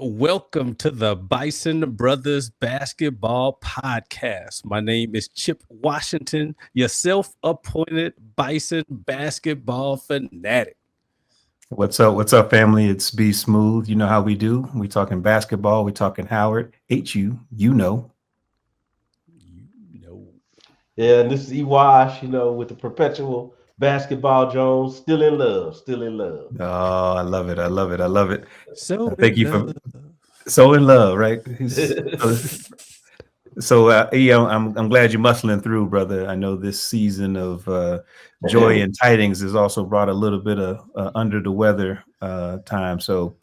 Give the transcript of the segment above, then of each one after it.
Welcome to the Bison Brothers Basketball Podcast. My name is Chip Washington, your self-appointed Bison basketball fanatic. What's up, family? It's B Smooth. You know how we do. We talking basketball. We talking Howard. HU, you know. Yeah, and this is E-Wash, with the perpetual basketball Jones. Still in love. Oh, I love it. So thank you for so in love, right? I'm glad you're muscling through, brother. I know this season of joy and tidings has also brought a little bit of under the weather time. So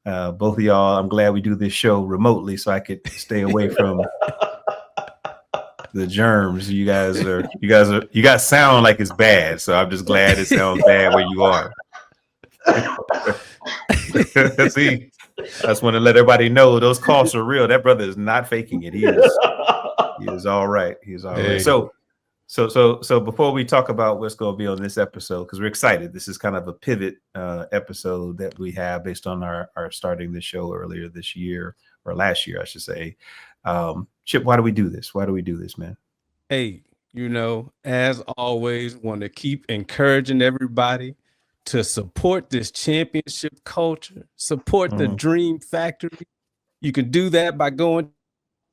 both of y'all, I'm glad we do this show remotely so I could stay away from the germs. You guys sound like it's bad. So I'm just glad it sounds bad where you are. See, I just want to let everybody know those coughs are real. That brother is not faking it. He is all right. He's all right. So before we talk about what's going to be on this episode, because we're excited, this is kind of a pivot episode that we have based on our starting the show earlier this year, or last year, I should say. Chip, why do we do this? Why do we do this, man? Hey, as always, want to keep encouraging everybody to support this championship culture, support the Dream Factory. You can do that by going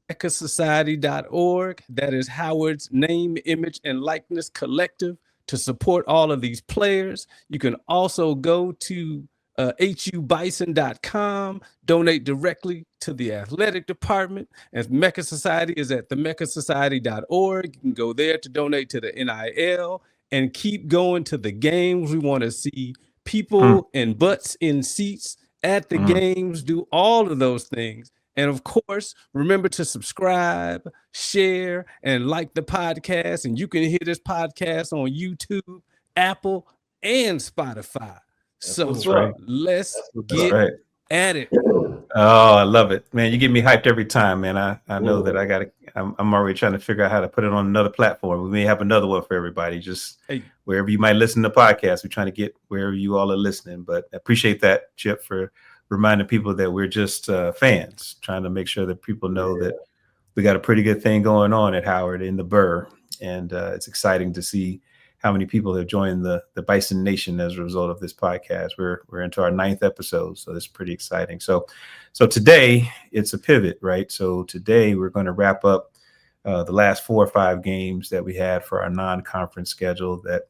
to mecasociety.org. That is Howard's name, image, and likeness collective to support all of these players. You can also go to hubison.com, donate directly to the athletic department. As Mecha Society is at the mecasociety.org. You can go there to donate to the NIL and keep going to the games. We want to see people and butts in seats at the games, do all of those things. And of course, remember to subscribe, share, and like the podcast. And you can hear this podcast on YouTube, Apple, and Spotify. So let's get at it. Oh, I love it, man. You get me hyped every time, man. I know that I'm already trying to figure out how to put it on another platform. We may have another one for everybody, just wherever you might listen to podcasts. We're trying to get wherever you all are listening, but I appreciate that, Chip, for reminding people that we're just fans, trying to make sure that people know that we got a pretty good thing going on at Howard in the Burr. And it's exciting to see how many people have joined the Bison Nation as a result of this podcast. We're into our 9th episode, so it's pretty exciting. So today it's a pivot, right? So today we're going to wrap up the last 4 or 5 games that we had for our non-conference schedule that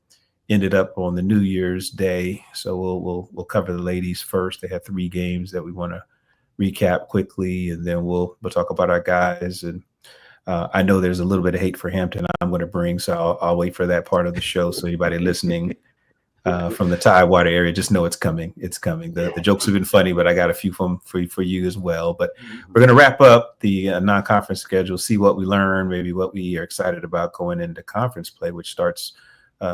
ended up on the New Year's Day. So we'll cover the ladies first. They have 3 games that we want to recap quickly, and then we'll talk about our guys. And I know there's a little bit of hate for Hampton I'm going to bring, so I'll wait for that part of the show. So anybody listening from the Tidewater area, just know it's coming. It's coming. The jokes have been funny, but I got a few for you as well. But we're going to wrap up the non-conference schedule, see what we learned, maybe what we are excited about going into conference play, which starts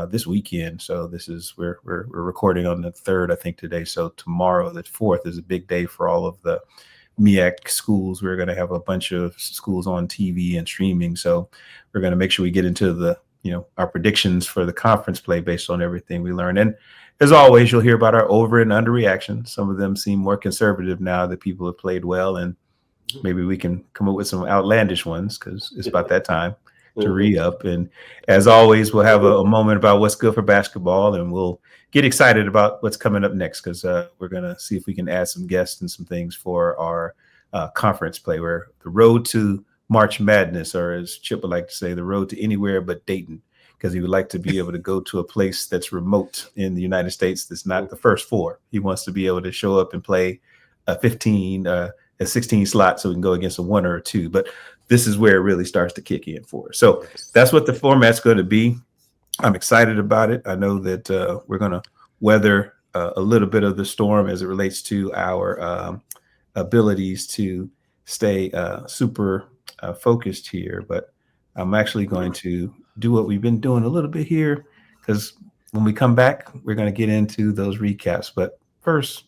this weekend. So we're recording on the 3rd, I think, today. So tomorrow, the 4th, is a big day for all of the MEAC schools. We're going to have a bunch of schools on TV and streaming. So we're going to make sure we get into our predictions for the conference play based on everything we learned. And as always, you'll hear about our over and under reactions. Some of them seem more conservative now that people have played well, and maybe we can come up with some outlandish ones because it's about that time to re-up. And as always, we'll have a moment about what's good for basketball, and we'll get excited about what's coming up next because we're going to see if we can add some guests and some things for our conference play. Where the road to March Madness, or as Chip would like to say, the road to anywhere but Dayton, because he would like to be able to go to a place that's remote in the United States that's not the first 4. He wants to be able to show up and play a 16 slot so we can go against a 1 or a 2. But this is where it really starts to kick in for us. So that's what the format's going to be. I'm excited about it. I know that we're going to weather a little bit of the storm as it relates to our abilities to stay super focused here. But I'm actually going to do what we've been doing a little bit here, because when we come back, we're going to get into those recaps. But first,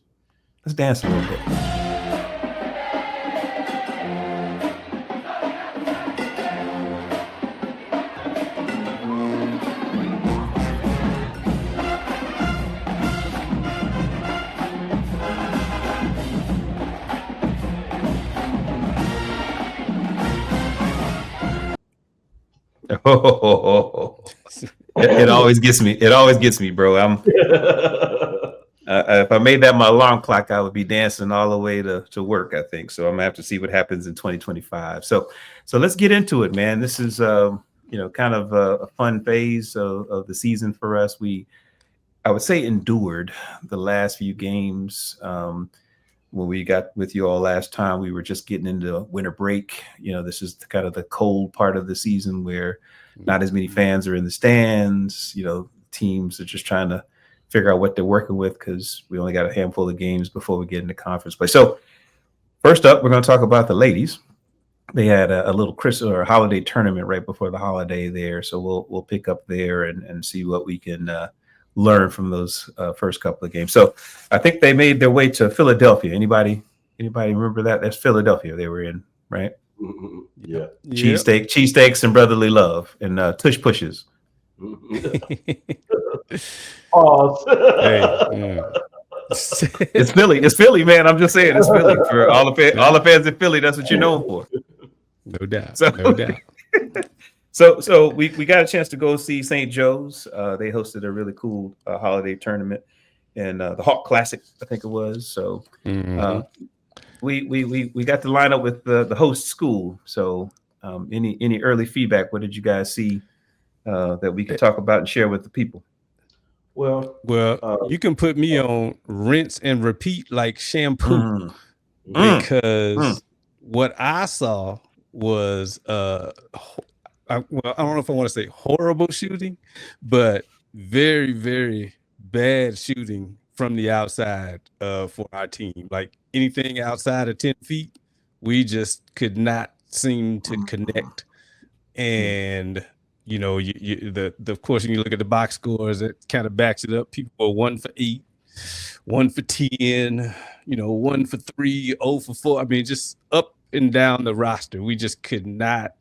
let's dance a little bit. It always gets me. It always gets me, bro. If I made that my alarm clock, I would be dancing all the way to work, I think. So I'm gonna have to see what happens in 2025. So let's get into it, man. This is kind of a fun phase of the season for us. I would say, endured the last few games. When we got with you all last time, we were just getting into winter break. This is kind of the cold part of the season where not as many fans are in the stands. Teams are just trying to figure out what they're working with because we only got a handful of games before we get into conference play. So first up, we're going to talk about the ladies. They had a little Christmas or holiday tournament right before the holiday there. So we'll pick up there and see what we can learn from those first couple of games. So I think they made their way to Philadelphia. Anybody remember that? That's Philadelphia they were in, right? Mm-hmm. Yeah. Cheesesteaks and brotherly love and tush pushes. It's Philly, man. I'm just saying it's Philly. For all the fans in Philly, that's what you're known for. No doubt. So we got a chance to go see St. Joe's. They hosted a really cool holiday tournament and the Hawk Classic, I think it was. So we got to line up with the host school. So any early feedback? What did you guys see that we could talk about and share with the people? Well, you can put me on rinse and repeat like shampoo because what I saw was I don't know if I want to say horrible shooting, but very, very bad shooting from the outside for our team. Like anything outside of 10 feet, we just could not seem to connect. And of course, when you look at the box scores, it kind of backs it up. People are 1 for 8, 1 for 10, 1 for 3, 0 for 4. I mean, just up and down the roster. We just could not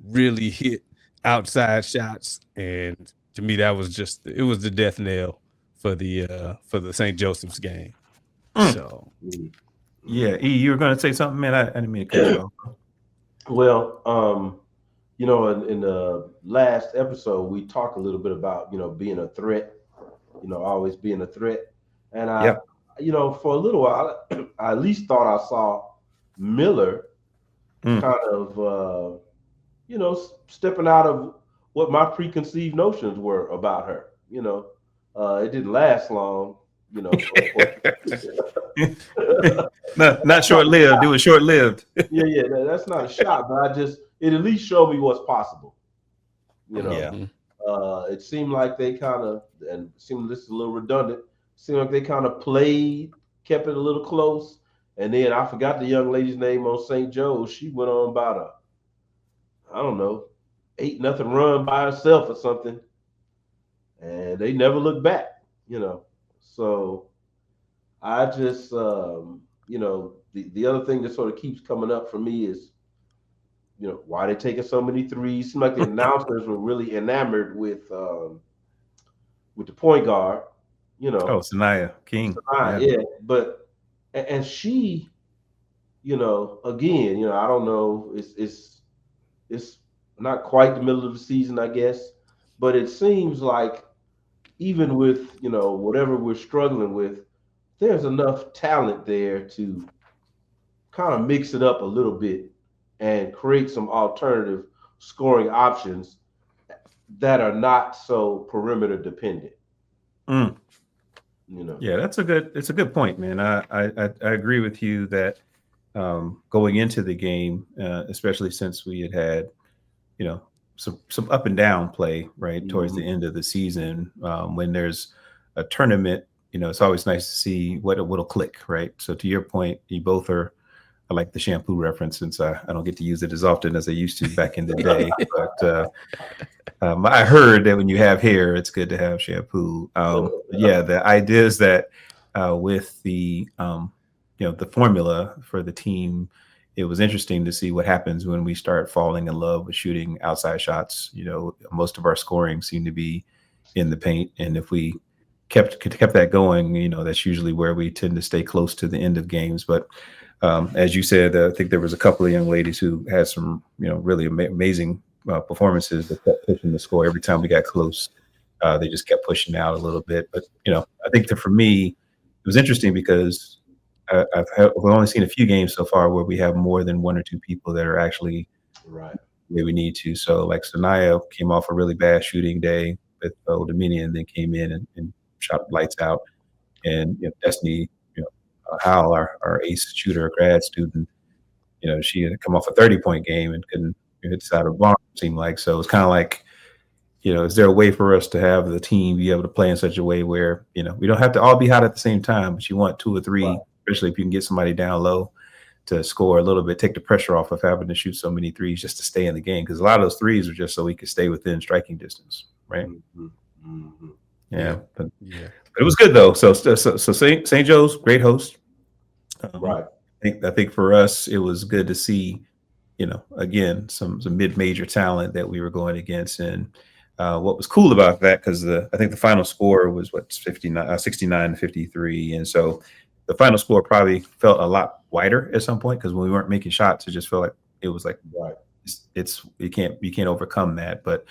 really hit outside shots. And to me, it was the death knell for the St. Joseph's game. So, yeah, E, you were going to say something, man. I didn't mean to cut you off. Well, in the last episode, we talked a little bit about, being a threat, always being a threat. And for a little while, I at least thought I saw Miller kind of, stepping out of what my preconceived notions were about her. It didn't last long, Not short-lived. It was short-lived. Yeah, that's not a shot, but it at least showed me what's possible. It seemed like they kind of, and seemed this is a little redundant, seemed like they kind of kept it a little close. And then I forgot the young lady's name on St. Joe's. She went on about 8-0 run by herself or something. And they never looked back, So I just, the other thing that sort of keeps coming up for me is, why they taking so many threes. Seemed like the announcers were really enamored with the point guard, Sanaya King. Yeah. But and she, again, I don't know, it's not quite the middle of the season, I guess, but it seems like even with, whatever we're struggling with, there's enough talent there to kind of mix it up a little bit and create some alternative scoring options that are not so perimeter dependent. Yeah, it's a good point, man. I agree with you that going into the game, especially since we had some up and down play right towards the end of the season, when there's a tournament, it's always nice to see what'll click, right? So to your point, you both are like the shampoo reference since I don't get to use it as often as I used to back in the day. But I heard that when you have hair, it's good to have shampoo. Yeah, the idea is that with the the formula for the team, it was interesting to see what happens when we start falling in love with shooting outside shots. Most of our scoring seemed to be in the paint, and if we kept that going, that's usually where we tend to stay close to the end of games. But as you said, I think there was a couple of young ladies who had some, really amazing performances that kept pushing the score every time we got close. They just kept pushing out a little bit. But, I think that for me, it was interesting because we've only seen a few games so far where we have more than one or two people that are actually right where we need to. So like Sanaya came off a really bad shooting day with Old Dominion, then came in and shot lights out. And Destiny, Hal, our ace shooter, grad student, she had come off a 30-point game and couldn't hit the side of the barn, it seemed like. So it's kind of like, is there a way for us to have the team be able to play in such a way where, we don't have to all be hot at the same time, but you want two or three, wow, especially if you can get somebody down low to score a little bit, take the pressure off of having to shoot so many threes just to stay in the game. Because a lot of those threes are just so we could stay within striking distance, right? Mm-hmm. Mm-hmm. Yeah. But it was good though. So St. Joe's, great host. Right. I think for us, it was good to see, again, some mid-major talent that we were going against. And what was cool about that, because I think the final score was 69-53. And so the final score probably felt a lot wider at some point, because when we weren't making shots, it just felt like it was like, right, you can't overcome that. But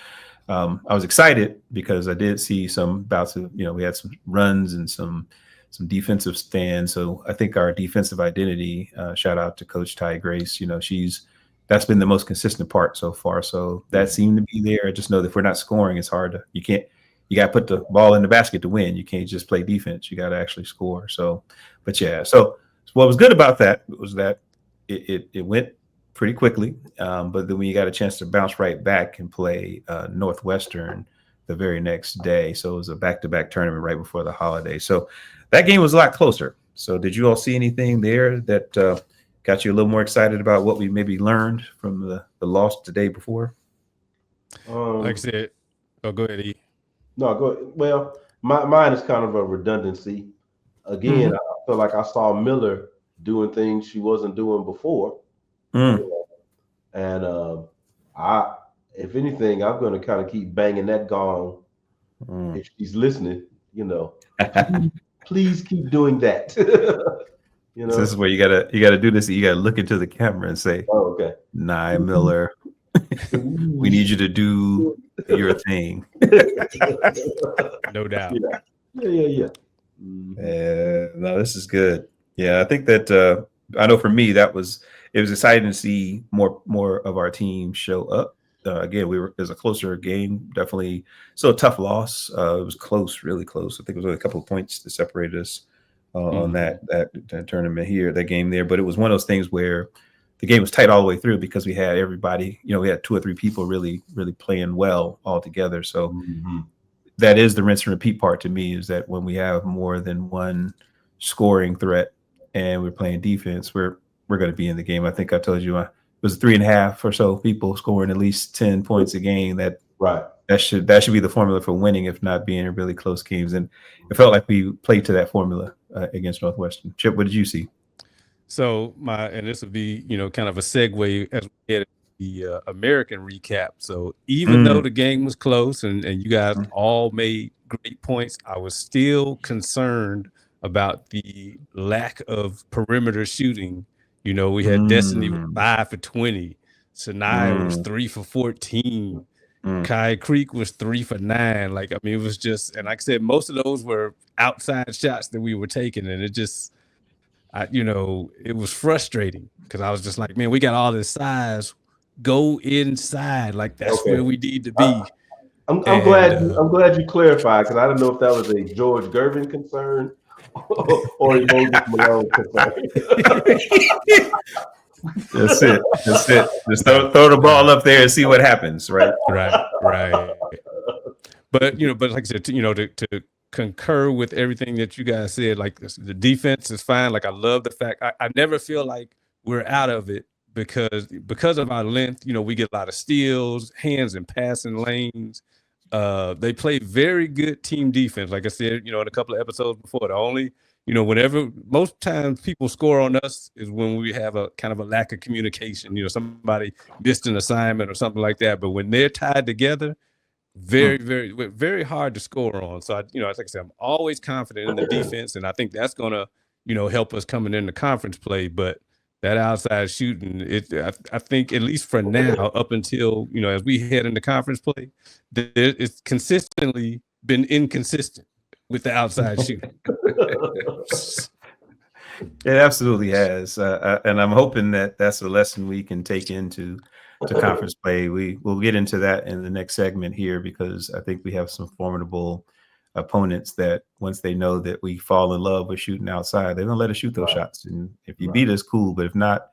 I was excited because I did see some bouts of, we had some runs and some defensive stands. So I think our defensive identity, shout out to Coach Ty Grace, that's been the most consistent part so far. So that seemed to be there. I just know that if we're not scoring, it's hard you got to put the ball in the basket to win. You can't just play defense. You got to actually score. So, but yeah, so what was good about that was that it went pretty quickly. But then we got a chance to bounce right back and play Northwestern the very next day. So it was a back-to-back tournament right before the holiday. So that game was a lot closer. So did you all see anything there that got you a little more excited about what we maybe learned from the loss the day before? Like I said, go ahead, E. No, go ahead. Well, mine is kind of a redundancy. Again, I feel like I saw Miller doing things she wasn't doing before. And if anything, I'm going to kind of keep banging that gong if she's listening, please keep doing that. So this is where you gotta do this. You gotta look into the camera and say, "Oh, okay, Nia Miller, we need you to do your thing." No doubt. Yeah. No, this is good. Yeah, I think that I know for me it was exciting to see more of our team show up. Again, it was a closer game, definitely. So a tough loss. It was close, really close. I think it was only a couple of points that separated us on that tournament here, that game there. But it was one of those things where the game was tight all the way through because we had everybody, we had two or three people really, really playing well all together. So that is the rinse and repeat part to me, is that when we have more than one scoring threat and we're playing defense, we're going to be in the game. I think I told you it was 3.5 or so people scoring at least 10 points a game. That should be the formula for winning, if not being in really close games. And it felt like we played to that formula against Northwestern. Chip, what did you see? So and this would be, kind of a segue as we get the American recap. So even though the game was close and you guys all made great points, I was still concerned about the lack of perimeter shooting. We had Destiny with 5 for 20. Sanaya was 3 for 14. Kai Creek was 3 for 9. It was just, and like I said, most of those were outside shots that we were taking. And it just, it was frustrating because I was just like, man, we got all this size. Go inside. That's where we need to be. I'm glad you clarified, because I didn't know if that was a George Gervin concern or a Moses Malone concern. That's it. Just throw the ball up there and see what happens, right? Right. But like I said, to concur with everything that you guys said, the defense is fine. I love the fact I never feel like we're out of it because of our length. We get a lot of steals, hands and passing lanes. They play very good team defense. Like I said, in a couple of episodes before, the only, whenever most times people score on us is when we have a kind of a lack of communication. Somebody missed an assignment or something like that. But when they're tied together, very, very, very hard to score on. So like I said, I'm always confident in the defense, and I think that's gonna, help us coming into conference play. But that outside shooting, I think at least for now, up until as we head into conference play, it's consistently been inconsistent with the outside shooting. It absolutely has, and I'm hoping that that's a lesson we can take into conference play. We'll get into that in the next segment here, because I think we have some formidable opponents that once they know that we fall in love with shooting outside, they're gonna let us shoot those shots. And if you beat us, cool. But if not,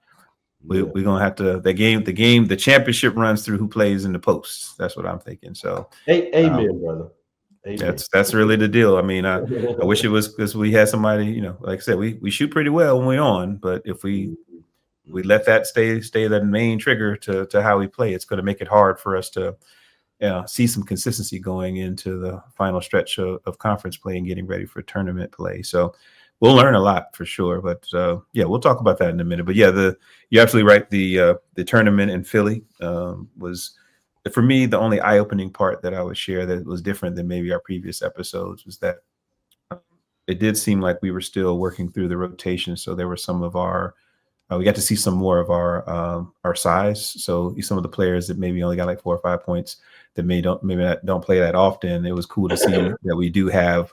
we're gonna have to. The championship runs through who plays in the posts. That's what I'm thinking. So, amen, brother. Amen. That's really the deal. I mean, I wish it was because we had somebody. Like I said, we shoot pretty well when we're on, but if we let that stay the main trigger to how we play, it's going to make it hard for us to see some consistency going into the final stretch of conference play and getting ready for tournament play. So we'll learn a lot for sure. But we'll talk about that in a minute. But you're absolutely right. The tournament in Philly was, for me, the only eye-opening part that I would share that was different than maybe our previous episodes was that it did seem like we were still working through the rotation. So there were some of our we got to see some more of our size. So some of the players that maybe only got like 4 or 5 points that maybe don't play that often. It was cool to see that we do have,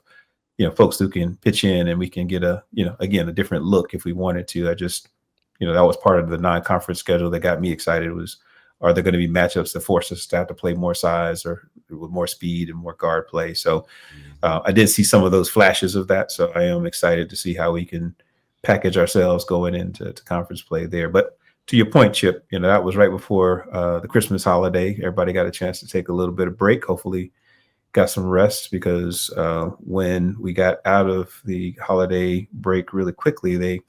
folks who can pitch in, and we can get a different look if we wanted to. I just, that was part of the non-conference schedule that got me excited. Was, are there going to be matchups that force us to have to play more size or with more speed and more guard play? So I did see some of those flashes of that. So I am excited to see how we can package ourselves going into conference play there. But to your point, Chip, that was right before the Christmas holiday. Everybody got a chance to take a little bit of break. Hopefully got some rest, because when we got out of the holiday break really quickly, they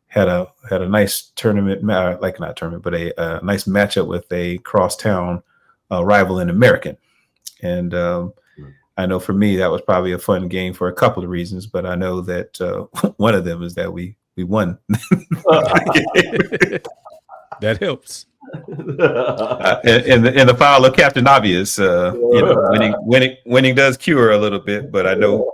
had a nice tournament, not tournament, but a nice matchup with a crosstown rival in American. And I know for me, that was probably a fun game for a couple of reasons, but I know that one of them is that we won. That helps. In the file of Captain Obvious, winning does cure a little bit, but I know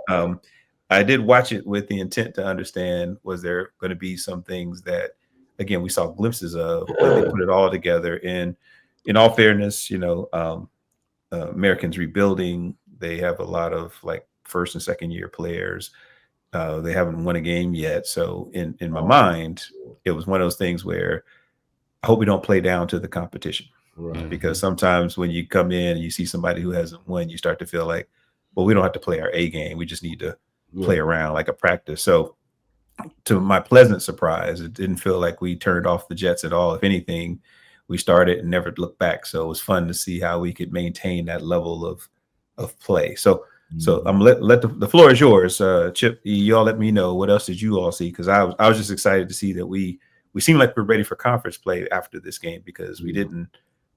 I did watch it with the intent to understand, was there going to be some things that, again, we saw glimpses of, but they put it all together. And in all fairness, Americans rebuilding. They have a lot of like first and second year players. They haven't won a game yet. So in my mind, it was one of those things where I hope we don't play down to the competition. Right. Because sometimes when you come in and you see somebody who hasn't won, you start to feel like, well, we don't have to play our A game. We just need to play around like a practice. So to my pleasant surprise, it didn't feel like we turned off the Jets at all. If anything, we started and never looked back. So it was fun to see how we could maintain that level of play. So I'm let the floor is yours, Chip. You all let me know, what else did you all see? Because I was just excited to see that we seemed like we're ready for conference play after this game, because we didn't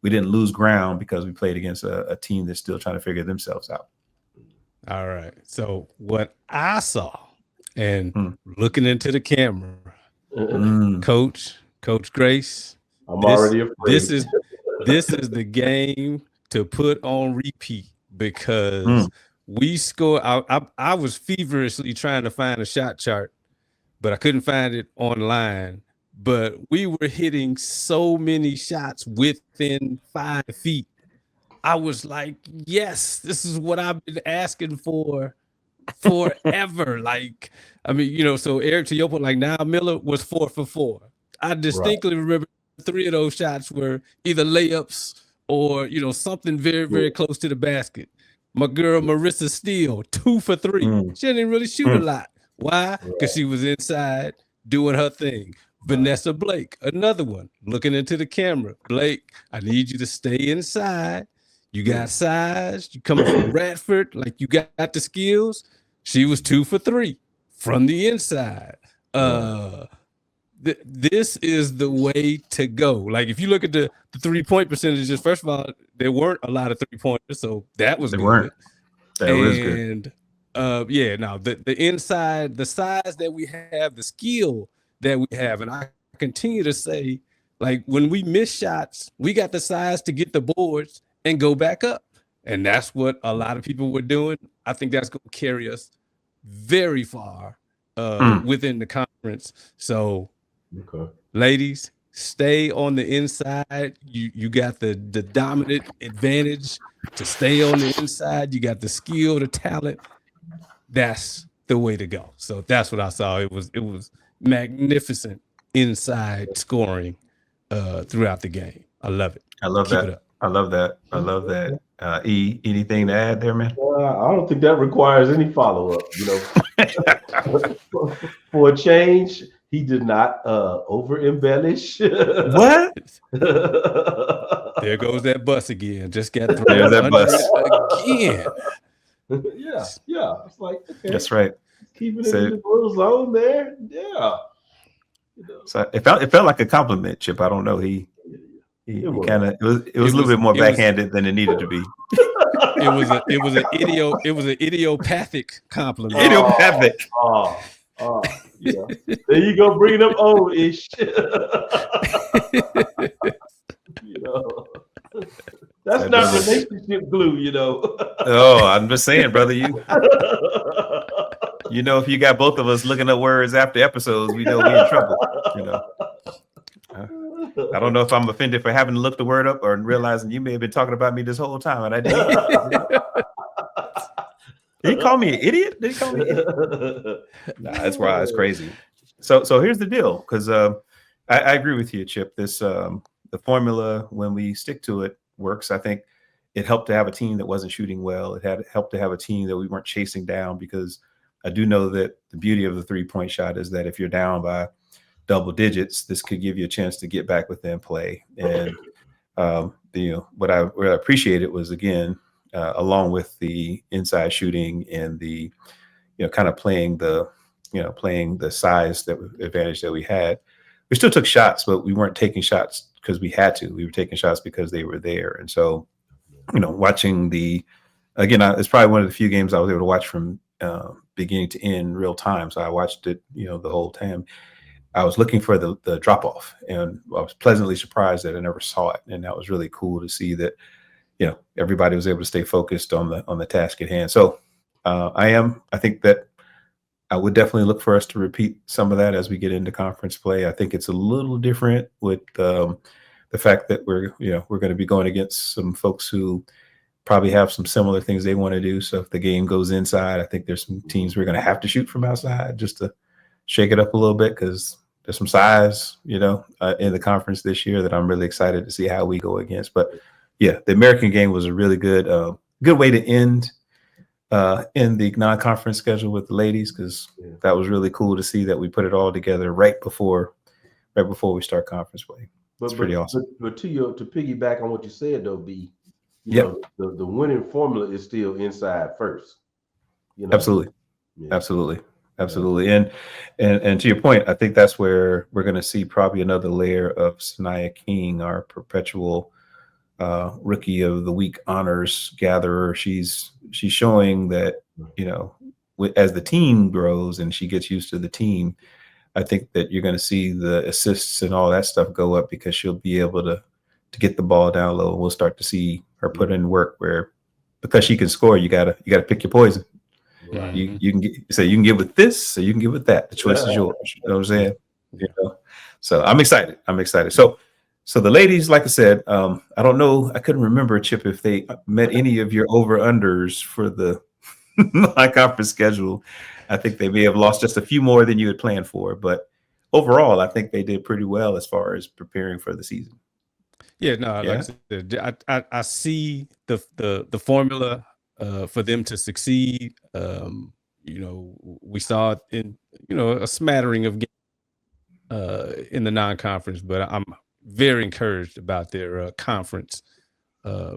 lose ground because we played against a team that's still trying to figure themselves out. All right. So what I saw, and looking into the camera, Coach Grace, already afraid. This is the game to put on repeat, because we score. I was feverishly trying to find a shot chart, but I couldn't find it online. But we were hitting so many shots within 5 feet. I was like, yes, this is what I've been asking for forever. So Eric, to your point, like, now Miller was 4 for 4. I distinctly remember 3 of those shots were either layups or, something very, very close to the basket. My girl Marissa Steele, 2 for 3. She didn't really shoot a lot. Why? Because she was inside doing her thing. Vanessa Blake, another one, looking into the camera. Blake, I need you to stay inside. You got size. You coming from Radford, like you got the skills. She was 2 for 3 from the inside. this is the way to go. Like if you look at the 3-point percentages, first of all, there weren't a lot of 3-pointers, so that was good. That was good. The inside, the size that we have, the skill that we have, and I continue to say, like when we miss shots, we got the size to get the boards and go back up, and that's what a lot of people were doing. I think that's going to carry us very far within the conference. So, ladies, stay on the inside. You got the dominant advantage to stay on the inside. You got the skill, the talent. That's the way to go. So that's what I saw. It was magnificent inside scoring throughout the game. I love it. I love that. I love that. I love that. Anything to add there, man? I don't think that requires any follow-up. For a change, he did not over-embellish. What? There goes that bus again. Just got thrown There's that bus again. Yeah. It's like, okay. That's right. Keeping it in the little zone there. Yeah. So it felt like a compliment, Chip. I don't know. He kind of it was a little bit more backhanded than it needed to be. It was an idiopathic compliment. Idiopathic. Yeah. There you go, bringing up old-ish. That's not relationship glue, Oh, I'm just saying, brother. If you got both of us looking up words after episodes, we know we're in trouble. I don't know if I'm offended for having to look the word up or realizing you may have been talking about me this whole time, and I didn't. Did he call me an idiot? Did he call me an idiot? Nah, that's why it's crazy. So here's the deal, because I agree with you, Chip. This the formula, when we stick to it, works. I think it helped to have a team that wasn't shooting well. It had helped to have a team that we weren't chasing down, because I do know that the beauty of the 3-point shot is that if you're down by double digits, this could give you a chance to get back within play. And what I appreciated was, again, along with the inside shooting and the kind of playing the size advantage that we had, we still took shots, but we weren't taking shots because we had to. We were taking shots because they were there. And so, watching it's probably one of the few games I was able to watch from beginning to end real time. So I watched it, the whole time. I was looking for the drop off, and I was pleasantly surprised that I never saw it. And that was really cool to see that, everybody was able to stay focused on the task at hand. So I think that I would definitely look for us to repeat some of that as we get into conference play. I think it's a little different with the fact that we're going to be going against some folks who probably have some similar things they want to do. So if the game goes inside, I think there's some teams we're going to have to shoot from outside just to shake it up a little bit, because there's some size, in the conference this year that I'm really excited to see how we go against. But yeah, the American game was a really good way to end in the non-conference schedule with the ladies, because that was really cool to see that we put it all together right before we start conference play. It's pretty awesome. But to piggyback on what you said though, B, the winning formula is still inside first. Absolutely. Yeah. Absolutely. And to your point, I think that's where we're going to see probably another layer of Sanaya King, our perpetual Rookie of the Week honors gatherer. She's showing that, as the team grows and she gets used to the team, I think that you're going to see the assists and all that stuff go up, because she'll be able to get the ball down low. We'll start to see her put in work because she can score, you gotta pick your poison. Right. You can get with this, or you can get with that. The choice is yours. You know what I'm saying? So I'm excited. So the ladies, like I said, I don't know. I couldn't remember, Chip, if they met any of your over-unders for the conference schedule. I think they may have lost just a few more than you had planned for. But overall, I think they did pretty well as far as preparing for the season. Yeah, no, like I said, I see the formula for them to succeed. We saw it in, a smattering of games in the non-conference, but I'm very encouraged about their conference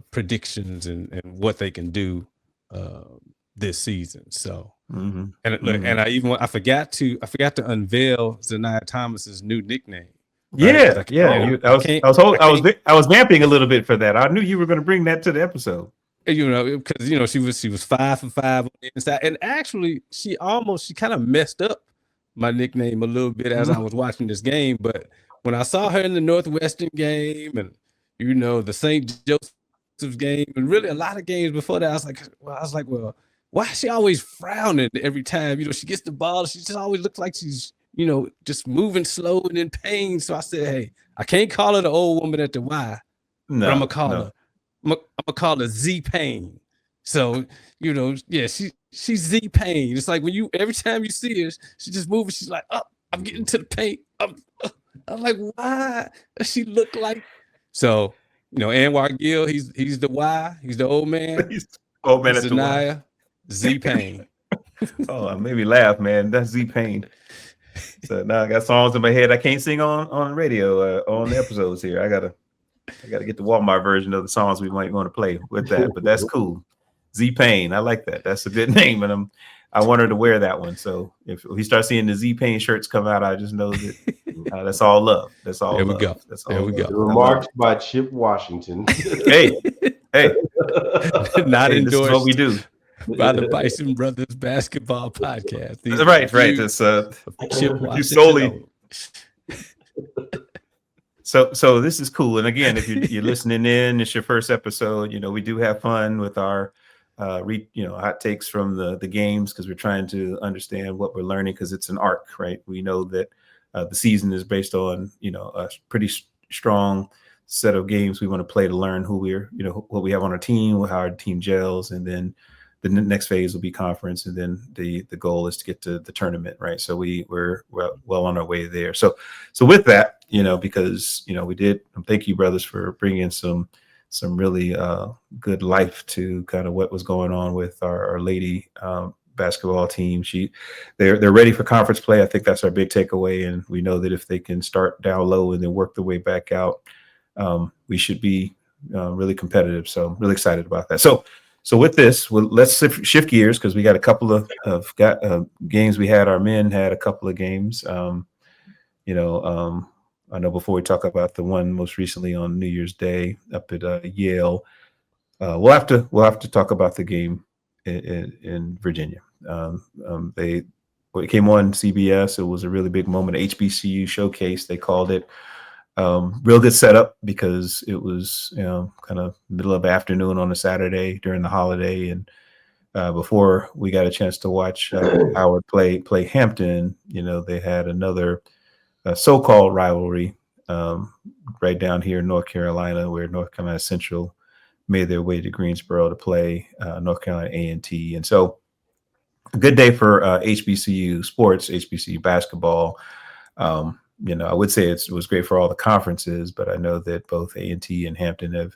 predictions and what they can do this season. So Mm-hmm. And look, and I forgot to unveil Zaniyah Thomas's new nickname. Right? I was vamping a little bit for that. I knew you were going to bring that to the episode. Because she was 5 for 5 on the inside, and actually she kind of messed up my nickname a little bit as I was watching this game. But when I saw her in the Northwestern game, and the St. Joseph's game, and really a lot of games before that, I was like, well, why is she always frowning every time? She gets the ball, she just always looks like she's just moving slow and in pain. So I said, hey, I can't call her the old woman at the Y, but I'm gonna call her. I'm gonna call her Z Pain. So she's Z Pain. It's like when every time you see her, she's just moving. She's like, oh, I'm getting to the paint. I'm like, why does she look like? So Anwar Gill, he's the Y. He's the old man. He's the old man at the Y. Z Pain. Oh, it made me laugh, man. That's Z Pain. So now I got songs in my head I can't sing on radio on the episodes here. I gotta get the Walmart version of the songs we might want to play with that, but that's cool. Z Pain, I like that. That's a good name, and I want her to wear that one. So if we start seeing the Z Pain shirts come out, I just know that that's all love. That's all. There we go. That's all. There we go. Remarks by Chip Washington. hey, not endorsed. This is what we do. By the Bison Brothers Basketball Podcast. Right. That's you solely. So this is cool. And again, if you're listening in, it's your first episode. We do have fun with our hot takes from the games, because we're trying to understand what we're learning, because it's an arc, right? We know that the season is based on a pretty strong set of games we want to play to learn who what we have on our team, how our team gels, and then the next phase will be conference, and then the goal is to get to the tournament, right? So we're well on our way there. So with that, because we did. Thank you, brothers, for bringing some really good life to kind of what was going on with our lady basketball team. They're ready for conference play. I think that's our big takeaway, and we know that if they can start down low and then work their way back out, we should be really competitive. So I'm really excited about that. So with this, let's shift gears, because we got a couple of games. Our men had a couple of games. I know before we talk about the one most recently on New Year's Day up at Yale, we'll have to talk about the game in Virginia. It came on CBS. It was a really big moment. HBCU showcase, they called it. Real good setup, because it was kind of middle of the afternoon on a Saturday during the holiday, and before we got a chance to watch Howard play Hampton, they had another so-called rivalry right down here in North Carolina, where North Carolina Central made their way to Greensboro to play North Carolina A&T. And so a good day for HBCU sports, HBCU basketball. I would say it was great for all the conferences, but I know that both A&T and Hampton have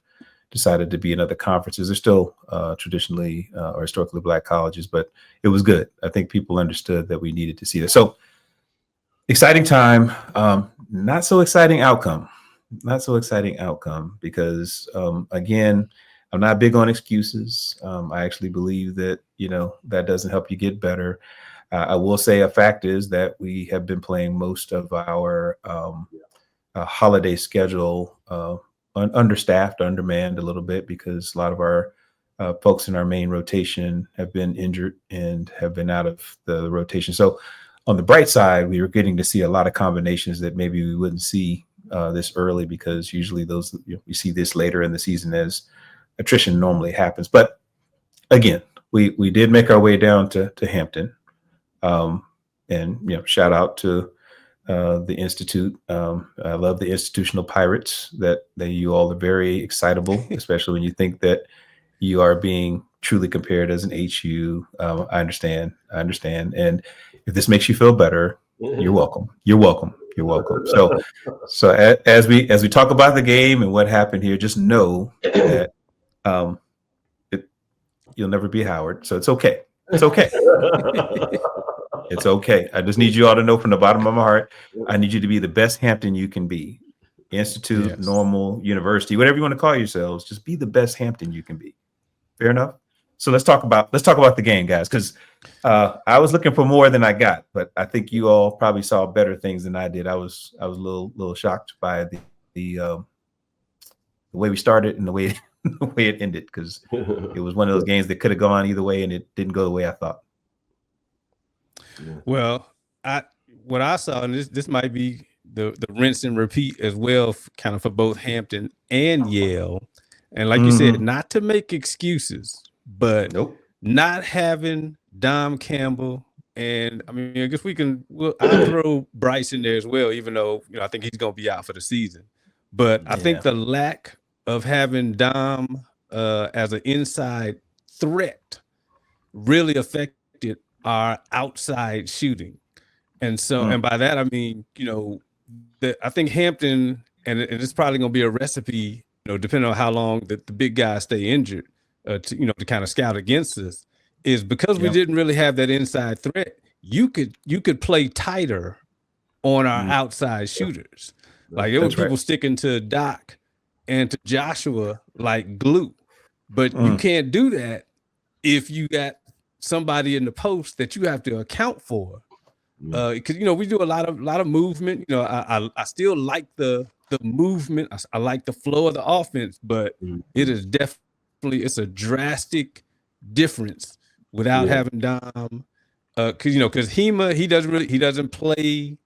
decided to be in other conferences. They're still traditionally or historically Black colleges, but it was good. I think people understood that we needed to see this. So exciting time, not so exciting outcome. Because again, I'm not big on excuses. I actually believe that, that doesn't help you get better. I will say a fact is that we have been playing most of our holiday schedule understaffed, undermanned a little bit, because a lot of our folks in our main rotation have been injured and have been out of the rotation. So on the bright side, we were getting to see a lot of combinations that maybe we wouldn't see this early, because usually those we see this later in the season as attrition normally happens. But again, we did make our way down to Hampton. And shout out to the Institute. I love the institutional pirates that you all are very excitable, especially when you think that you are being truly compared as an HU. I understand. And if this makes you feel better, you're welcome. So as we talk about the game and what happened here, just know that you'll never be Howard. So it's okay. It's okay. It's okay. I just need you all to know from the bottom of my heart, I need you to be the best Hampton you can be. Institute, yes. Normal, university, whatever you want to call yourselves, just be the best Hampton you can be. Fair enough? So let's talk about the game, guys, because I was looking for more than I got, but I think you all probably saw better things than I did. I was a little shocked by the way we started and the way it ended, because it was one of those games that could have gone either way, and it didn't go the way I thought. Well, what I saw, and this might be the rinse and repeat as well, kind of for both Hampton and Yale. And like you said, not to make excuses, but not having Dom Campbell, and I mean, I guess I'll throw Bryce in there as well, even though I think he's going to be out for the season. But I think the lack of having Dom as an inside threat really affected our outside shooting. And so, and by that I mean, I think Hampton, and it's probably going to be a recipe, depending on how long the big guys stay injured, to kind of scout against us, is because we didn't really have that inside threat. You could play tighter on our outside shooters. Like there were people sticking to Doc and to Joshua like glue, but you can't do that if you got somebody in the post that you have to account for. Because we do a lot of movement. I still like the movement. I like the flow of the offense, but it is it's a drastic difference without having Dom. Because Hema, he doesn't play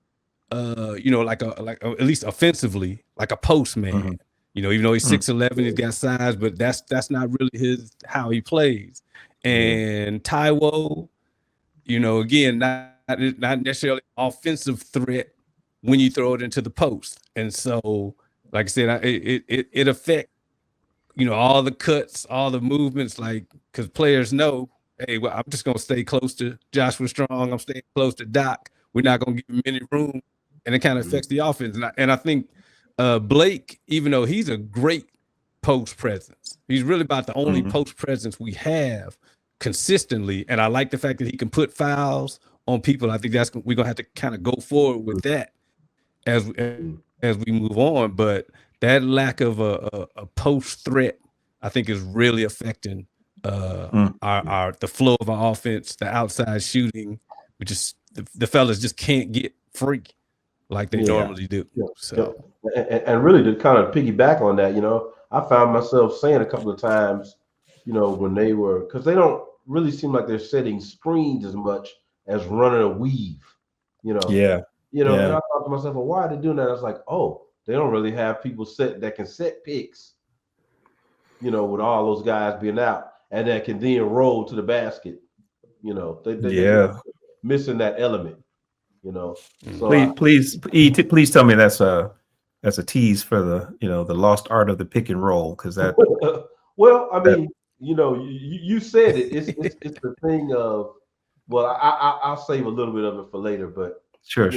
like at least offensively like a post man. Even though he's 6'11", he's got size, but that's not really how he plays. And Taiwo, again, not necessarily offensive threat when you throw it into the post. And so, like I said, it affects, all the cuts, all the movements, like, because players know, hey, well, I'm just going to stay close to Joshua Strong. I'm staying close to Doc. We're not going to give him any room. And it kind of affects the offense. And I think Blake, even though he's a great post presence, he's really about the only post presence we have consistently. And I like the fact that he can put fouls on people. I think we're going to have to kind of go forward with that as we move on. But that lack of a post threat, I think, is really affecting the flow of our offense, the outside shooting, which is the fellas just can't get free like they normally do. So, and really to kind of piggyback on that, I found myself saying a couple of times, when they were, because they don't really seem like they're setting screens as much as running a weave, And I thought to myself, well, why are they doing that? I was like, oh, they don't really have people that can set picks, with all those guys being out, and that can then roll to the basket. They're missing that element. So please tell me that's a tease for the lost art of the pick and roll, because that. Well, I mean, you said it. It's the thing of. Well, I'll save a little bit of it for later, but sure.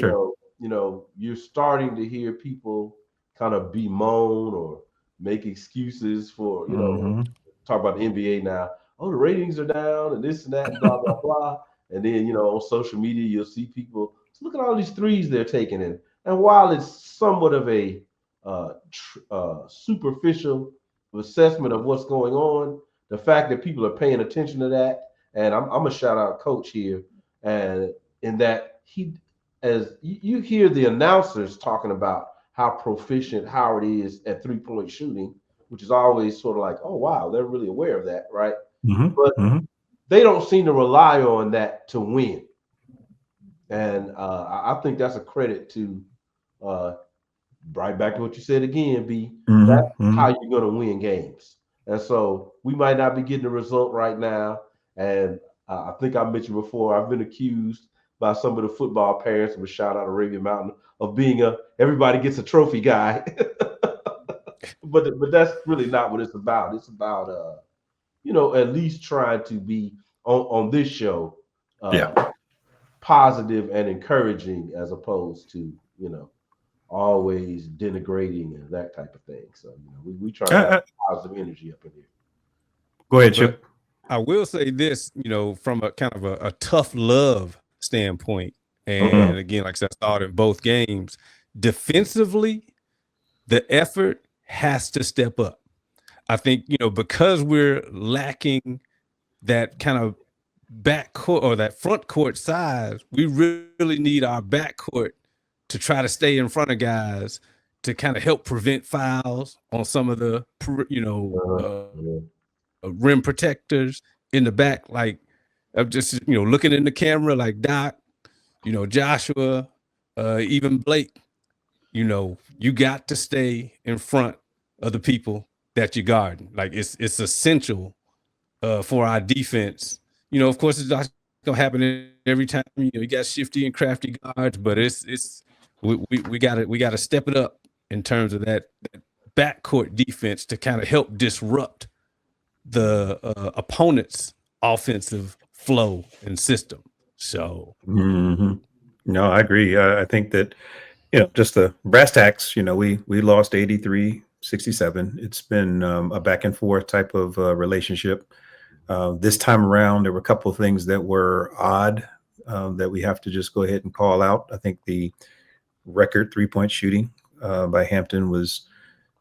You're starting to hear people kind of bemoan or make excuses for, talk about the NBA now. Oh, the ratings are down and this and that, and blah, blah, blah. And then, on social media, you'll see people, look at all these threes they're taking in. And while it's somewhat of a superficial assessment of what's going on, the fact that people are paying attention to that, and I'm gonna shout out Coach here, and in that as you hear the announcers talking about how proficient Howard is at 3-point shooting, which is always sort of like, oh wow, they're really aware of that, right? But they don't seem to rely on that to win, and I think that's a credit to right back to what you said again, B. That's how you're gonna win games, and so we might not be getting the result right now. And I think I mentioned before, I've been accused by some of the football parents, of a shout out Arabian Mountain, of being everybody gets a trophy guy. but that's really not what it's about. It's about at least trying to be on this show positive and encouraging, as opposed to always denigrating and that type of thing. So we try to have positive energy up in here. Go ahead, Chip. I will say this, from a kind of a tough love standpoint. And again, like I said, I saw it in both games. Defensively, the effort has to step up. I think, because we're lacking that kind of back court or that front court size, we really need our back court to try to stay in front of guys to kind of help prevent fouls on some of the, rim protectors in the back. Like, I'm just, looking in the camera like Doc, Joshua, even Blake, you got to stay in front of the people that you're guarding. Like, it's essential for our defense. Of course, it's not gonna happen every time. You got shifty and crafty guards, but we gotta step it up in terms of that backcourt defense to kind of help disrupt the opponent's offensive flow and system. So, no, I agree. I think that just the brass tacks. We lost 83-67. It's been a back and forth type of relationship. This time around, there were a couple of things that were odd that we have to just go ahead and call out. I think the record 3-point shooting by Hampton was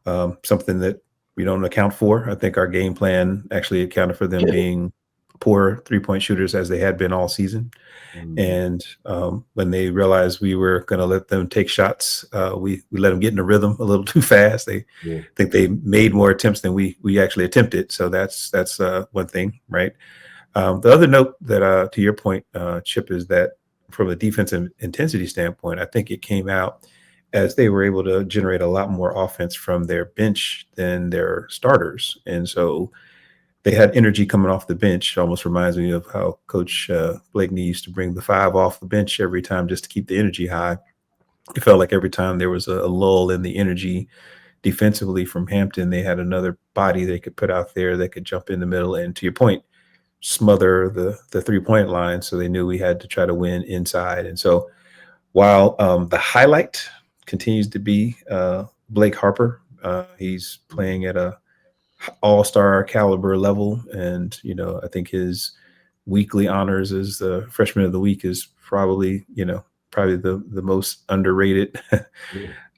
something that we don't account for. I think our game plan actually accounted for them being poor 3-point shooters as they had been all season. And when they realized we were going to let them take shots, we let them get in the rhythm a little too fast. I think they made more attempts than we actually attempted. So that's one thing, right? The other note that, to your point, Chip, is that from a defensive intensity standpoint, I think it came out as they were able to generate a lot more offense from their bench than their starters. And so they had energy coming off the bench. Almost reminds me of how Coach Blakeney used to bring the 5 off the bench every time just to keep the energy high. It felt like every time there was a lull in the energy defensively from Hampton, they had another body they could put out there that could jump in the middle and, to your point, smother the 3-point line. So they knew we had to try to win inside. And so while the highlight continues to be Blake Harper, he's playing at a all-star caliber level, and I think his weekly honors as the freshman of the week is probably the most underrated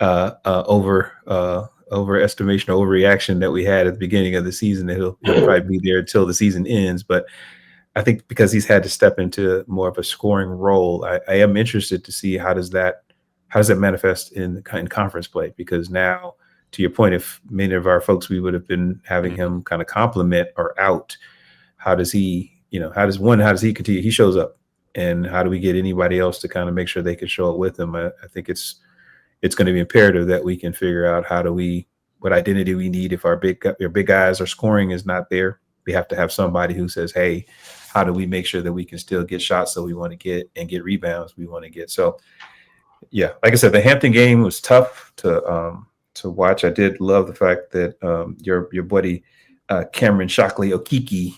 overestimation or overreaction that we had at the beginning of the season. He'll probably be there until the season ends, but I think because he's had to step into more of a scoring role, I am interested to see how does that manifest in conference play, because now, to your point, if many of our folks, we would have been having him kind of complement or out, how does he continue? He shows up, and how do we get anybody else to kind of make sure they can show up with him? I think it's going to be imperative that we can figure out what identity we need. If your big guys are scoring is not there, we have to have somebody who says, hey, how do we make sure that we can still get shots that we want to get and get rebounds we want to get? So yeah, like I said, the Hampton game was tough to watch. I did love the fact that your buddy Cameron Shockley Okiki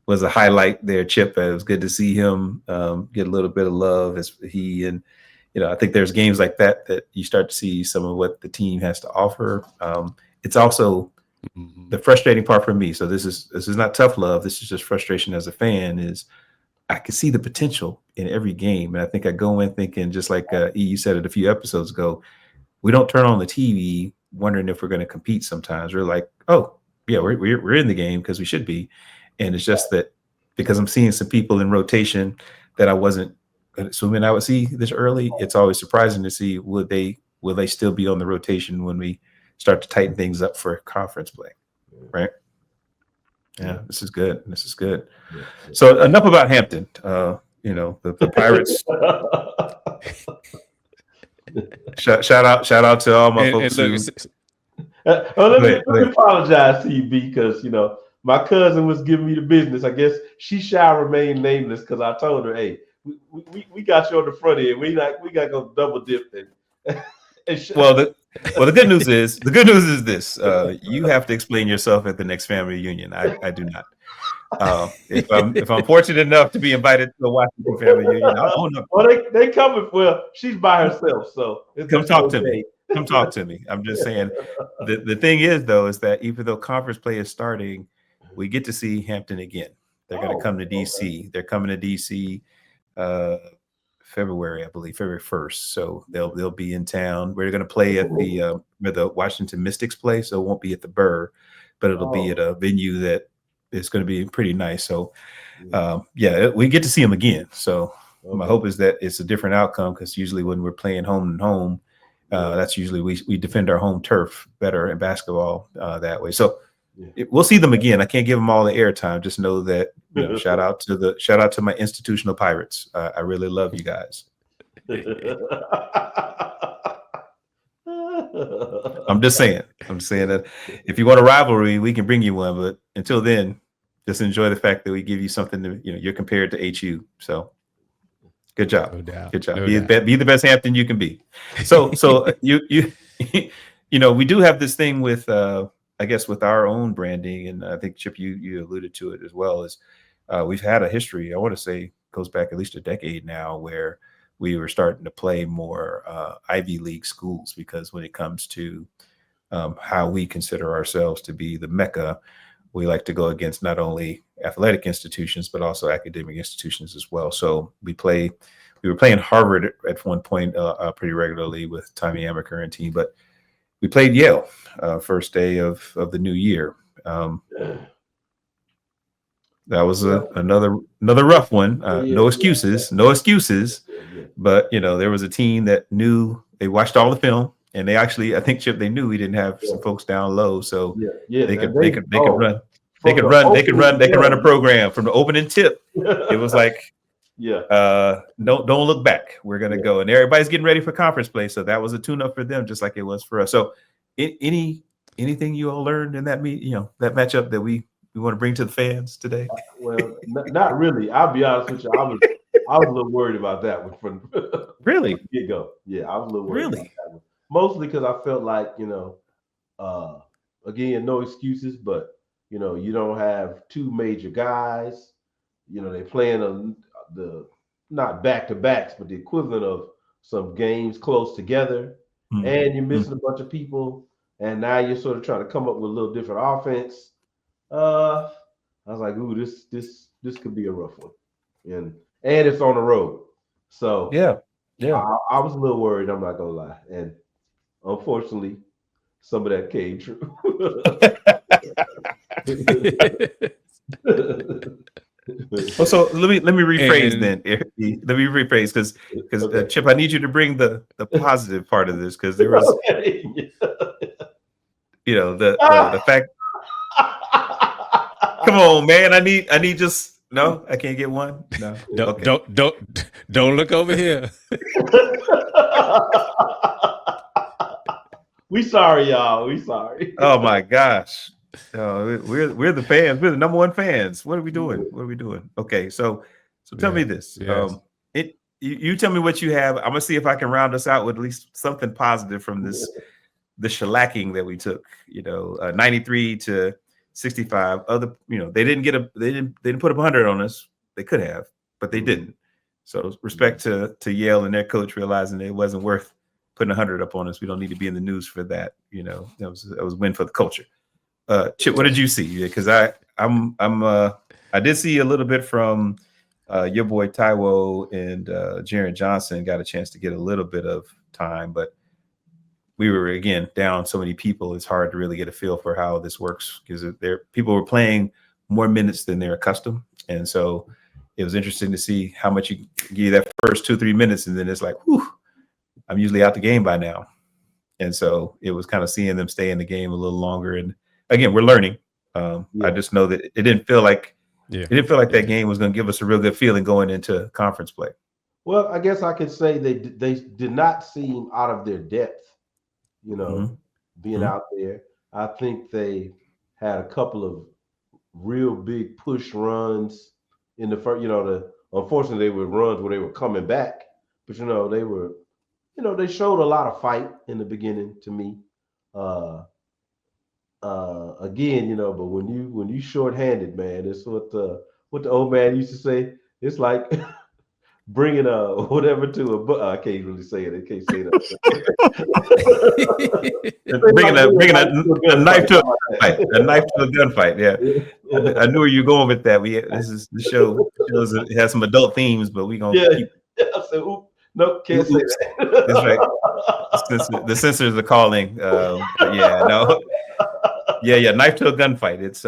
was a highlight there, Chip. It was good to see him get a little bit of love as he, and I think there's games like that you start to see some of what the team has to offer. It's also the frustrating part for me. So this is not tough love. This is just frustration as a fan. Is I can see the potential in every game, and I think I go in thinking, just like you said it a few episodes ago, we don't turn on the TV wondering if we're going to compete. Sometimes we're like, oh yeah, we're in the game because we should be. And it's just that because I'm seeing some people in rotation that I wasn't assuming I would see this early. It's always surprising to see will they still be on the rotation when we start to tighten things up for conference play, right? Yeah, this is good. So enough about Hampton. The Pirates. shout out to all my folks. Let me apologize to you, B, because my cousin was giving me the business. I guess she shall remain nameless because I told her, hey, we got you on the front end. We got to go double dip and Well, the good news is this: you have to explain yourself at the next family reunion. I do not. If I'm fortunate enough to be invited to the Washington family reunion, I'll own up. Well, they coming. Well, she's by herself, so come talk to me. Come talk to me. I'm just saying. The thing is, though, is that even though conference play is starting, we get to see Hampton again. They're going to come to DC. Okay. They're coming to DC. February, I believe, February 1st. So they'll be in town. We're going to play at where the Washington Mystics play. So it won't be at the Burr, but it'll be at a venue that it's going to be pretty nice. So we get to see them again. So my hope is that it's a different outcome, because usually when we're playing home and home, that's usually we defend our home turf better in basketball that way. So we'll see them again. I can't give them all the airtime. Just know that shout out to my institutional Pirates. I really love you guys. I'm just saying that if you want a rivalry, we can bring you one. But until then, just enjoy the fact that we give you something to, you're compared to HU. So good job. No doubt. Good job. No Be the best Hampton you can be. So you we do have this thing with I guess with our own branding, and I think Chip, you alluded to it as well, is we've had a history, I want to say goes back at least a decade now, where we were starting to play more Ivy League schools, because when it comes to how we consider ourselves to be the Mecca, we like to go against not only athletic institutions, but also academic institutions as well. So we were playing Harvard at one point pretty regularly with Tommy Amaker and team, but we played Yale first day of the new year. That was another rough one. No excuses. But there was a team that knew, they watched all the film, and they actually, I think, Chip, they knew we didn't have some folks down low, so they could run a program from the opening tip. It was like, don't look back. We're gonna go, and everybody's getting ready for conference play, so that was a tune-up for them, just like it was for us. So, anything you all learned in that that matchup that we want to bring to the fans today? Well, not really. I'll be honest with you. I was a little worried about that one from really get-go. Yeah, I was a little worried really about that one. Mostly because I felt like, again, no excuses, but you don't have two major guys. They're playing the not back-to-backs, but the equivalent of some games close together, and you're missing a bunch of people, and now you're sort of trying to come up with a little different offense. I was like, ooh, this could be a rough one, and it's on the road, so yeah. I was a little worried. I'm not gonna lie, and unfortunately, some of that came true. So let me rephrase then. Let me rephrase, because Chip, I need you to bring the positive part of this, because there was the fact. Come on, man! I need just no. I can't get one. No, don't look over here. We sorry, y'all. We sorry. Oh my gosh. We're the fans. We're the number one fans. What are we doing? Okay, so tell me this. Yes. You tell me what you have. I'm gonna see if I can round us out with at least something positive from the shellacking that we took. 93 to 65. They didn't put up 100 on us. They could have, but they didn't. So respect to Yale and their coach realizing it wasn't worth putting 100 up on us. We don't need to be in the news for that. That was a win for the culture. Chip, what did you see? Because I did see a little bit from your boy Taiwo and Jaron Johnson. Got a chance to get a little bit of time, but we were again down so many people. It's hard to really get a feel for how this works, because people were playing more minutes than they're accustomed, and so it was interesting to see how much you give you that first 2-3 minutes, and then it's like, whew, I'm usually out the game by now. And so it was kind of seeing them stay in the game a little longer. And again, we're learning. I just know that it didn't feel like that game was going to give us a real good feeling going into conference play. Well, I guess I could say they did not seem out of their depth, being out there. I think they had a couple of real big push runs in the first, unfortunately they were runs where they were coming back, but they were, they showed a lot of fight in the beginning to me. Again, but when you shorthanded, man, it's what the old man used to say. It's like bringing whatever to a book. I can't really say it. I can't say that. bringing a knife to a gunfight. Yeah, I knew where you were going with that. The show it has some adult themes, but we gonna keep. I said, nope, can't say that. That's right. The censors are calling. Knife to a gunfight. It's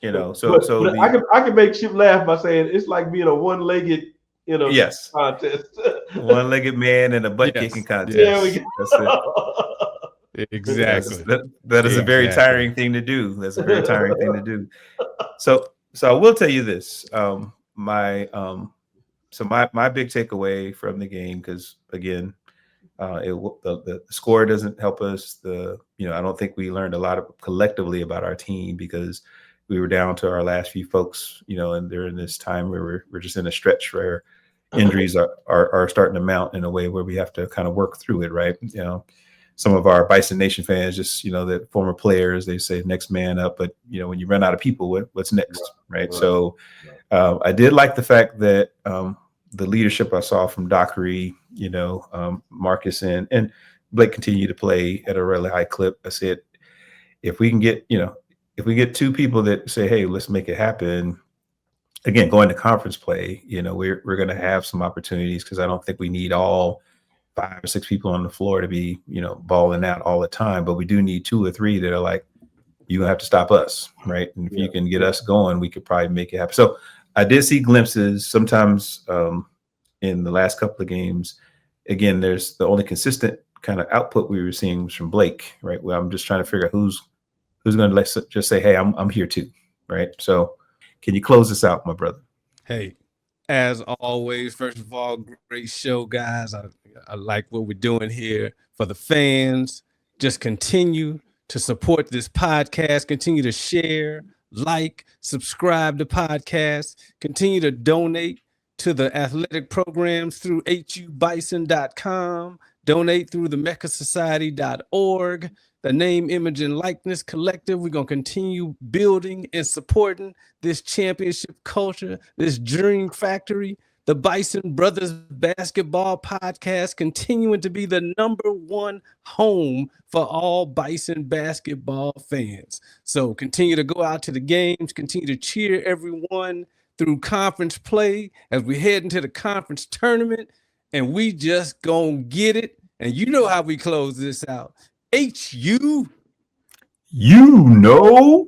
You know, but I can make Chip laugh by saying it's like being a one-legged yes, contest. One-legged man in a butt kicking contest. There we go. That's it. Exactly. That is a very tiring thing to do. That's a very tiring thing to do. So I will tell you this. My big takeaway from the game, because again, the score doesn't help us. I don't think we learned a lot collectively about our team because we were down to our last few folks, and during this time where we're just in a stretch where injuries are starting to mount in a way where we have to kind of work through it, right? Some of our Bison Nation fans, just the former players, they say next man up, but when you run out of people, what's next, right? So I did like the fact that the leadership I saw from Dockery, Marcus and Blake continue to play at a really high clip. I said, if we get two people that say, hey, let's make it happen. Again, going to conference play, we're going to have some opportunities because I don't think we need all 5 or 6 people on the floor to be, balling out all the time. But we do need 2 or 3 that are like, you're going to have to stop us, right? And if you can get us going, we could probably make it happen. So I did see glimpses sometimes in the last couple of games. Again, there's the only consistent kind of output we were seeing was from Blake, right? Where I'm just trying to figure out who's going to just say, hey, I'm here too, right? So can you close this out, my brother? Hey, as always, first of all, great show, guys. I like what we're doing here for the fans. Just continue to support this podcast. Continue to share, like, subscribe to podcasts. Continue to donate to the athletic programs through hubison.com. Donate through the MEAC the Name, Image, and Likeness Collective. We're going to continue building and supporting this championship culture, this dream factory. The Bison Brothers Basketball Podcast continuing to be the #1 home for all Bison basketball fans. So continue to go out to the games, continue to cheer everyone through conference play as we head into the conference tournament, and we just gonna get it. And you know how we close this out. HU. You know.